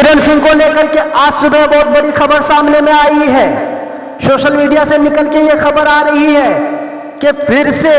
किरण सिंह को लेकर के आज सुबह बहुत बड़ी खबर सामने में आई है। सोशल मीडिया से निकल के ये खबर आ रही है कि फिर से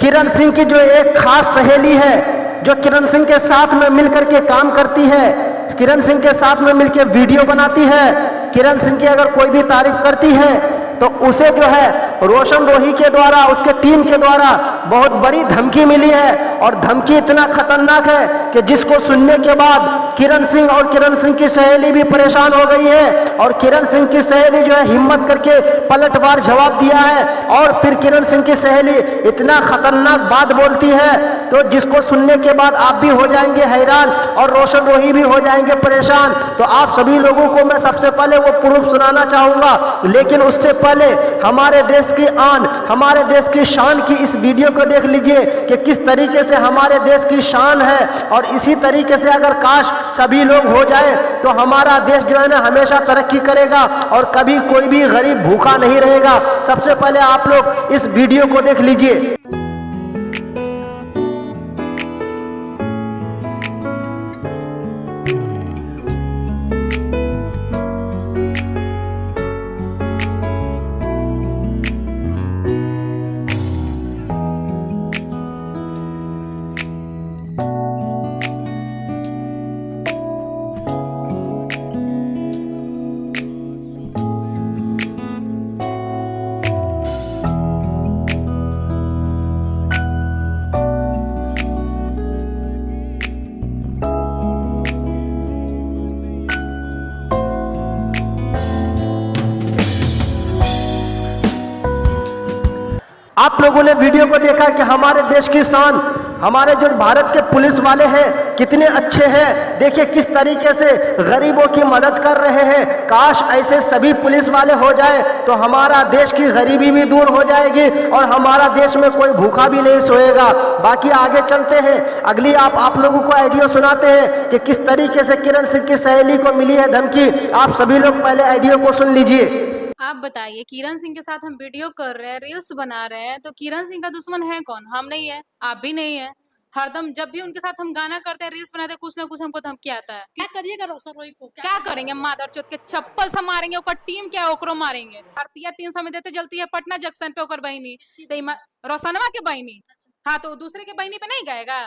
किरण सिंह की जो एक खास सहेली है, जो किरण सिंह के साथ में मिलकर के काम करती है, किरण सिंह के साथ में मिलकर वीडियो बनाती है, किरण सिंह की अगर कोई भी तारीफ करती है तो उसे जो है रोशन रोही के द्वारा, उसके टीम के द्वारा बहुत बड़ी धमकी मिली है। और धमकी इतना खतरनाक है कि जिसको सुनने के बाद किरण सिंह और किरण सिंह की सहेली भी परेशान हो गई है। और किरण सिंह की सहेली जो है हिम्मत करके पलटवार जवाब दिया है। और फिर किरण सिंह की सहेली इतना खतरनाक बात बोलती है तो जिसको सुनने के बाद आप भी हो जाएंगे हैरान और रोशन रोही भी हो जाएंगे परेशान। तो आप सभी लोगों को मैं सबसे पहले वो प्रूफ सुनाना चाहूंगा, लेकिन उससे पहले हमारे देश की आन, हमारे देश की शान की इस वीडियो को देख लीजिए कि किस तरीके से हमारे देश की शान है। और इसी तरीके से अगर काश सभी लोग हो जाए तो हमारा देश जो है ना हमेशा तरक्की करेगा और कभी कोई भी गरीब भूखा नहीं रहेगा। सबसे पहले आप लोग इस वीडियो को देख लीजिए। आप लोगों ने वीडियो को देखा कि हमारे देश की शान, हमारे जो भारत के पुलिस वाले हैं कितने अच्छे हैं। देखिए किस तरीके से गरीबों की मदद कर रहे हैं। काश ऐसे सभी पुलिस वाले हो जाए तो हमारा देश की गरीबी भी दूर हो जाएगी और हमारा देश में कोई भूखा भी नहीं सोएगा। बाकी आगे चलते हैं, अगली आप लोगों को आइडियो सुनाते हैं कि किस तरीके से किरण सिंह की सहेली को मिली है धमकी। आप सभी लोग पहले आइडियो को सुन लीजिए। आप बताइए, किरण सिंह के साथ हम वीडियो कर रहे हैं, रील्स बना रहे हैं, तो किरण सिंह का दुश्मन है कौन? हम नहीं है, आप भी नहीं है। हरदम जब भी उनके साथ हम गाना करते हैं, रील्स बनाते हैं, कुछ ना कुछ हमको धमकी आता है। क्या करिएगा रोशन रोही को? क्या करेंगे? माधर चौथ के चप्पल से मारेंगे, ओकर टीम क्या है ओकरो मारेंगे। भारतीय 300 में देते जलती है पटना जंक्शन पे ओकर बहिनी, रोशनवा के बहिनी। हाँ तो दूसरे के बहिनी पे नहीं गएगा?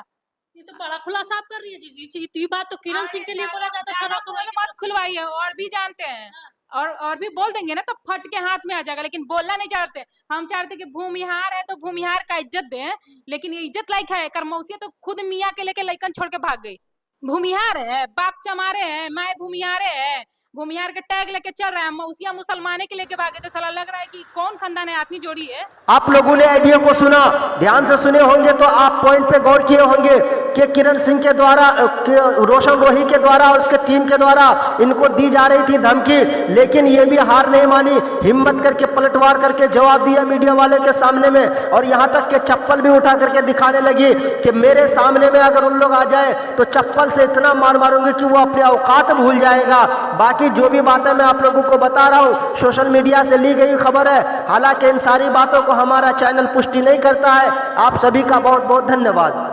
ये तो बड़ा खुलासा आप कर रही है जी। ये बात तो किरण सिंह के लिए बोला जाता था, रोशन रोही मत खुलवाइए। और भी जानते हैं और भी बोल देंगे ना तो फट के हाथ में आ जाएगा, लेकिन बोलना नहीं चाहते। हम चाहते कि भूमिहार है तो भूमिहार का इज्जत दें, लेकिन ये इज्जत लायक है। करमौसिया तो खुद मियाँ के लेके लइकन छोड़ के भाग गई। भूमिहार है, बाप चमारे है, माए भूमिहारे है, भूमिहार के टैग लेके चल रहा है। मौसिया मुसलमाने के लेके भागे तो साला लग रहा है कि कौन खानदान है, आदमी जोड़ी है। आप लोगों ने आइडियो को सुना, ध्यान से सुने होंगे तो आप पॉइंट पे गौर किए होंगे कि किरण सिंह के द्वारा, रोशन रोही के द्वारा और उसके टीम के द्वारा इनको दी जा रही थी धमकी, लेकिन ये भी हार नहीं मानी, हिम्मत करके पलटवार करके जवाब दिया मीडिया वाले के सामने में। और यहाँ तक के चप्पल भी उठा करके दिखाने लगी कि मेरे सामने में अगर उन लोग आ जाए तो चप्पल से इतना मार मारूंगी कि वो अपने औकात भूल जाएगा। बाकी जो भी बातें मैं आप लोगों को बता रहा हूँ सोशल मीडिया से ली गई खबर है, हालांकि इन सारी बातों को हमारा चैनल पुष्टि नहीं करता है। आप सभी का बहुत बहुत धन्यवाद।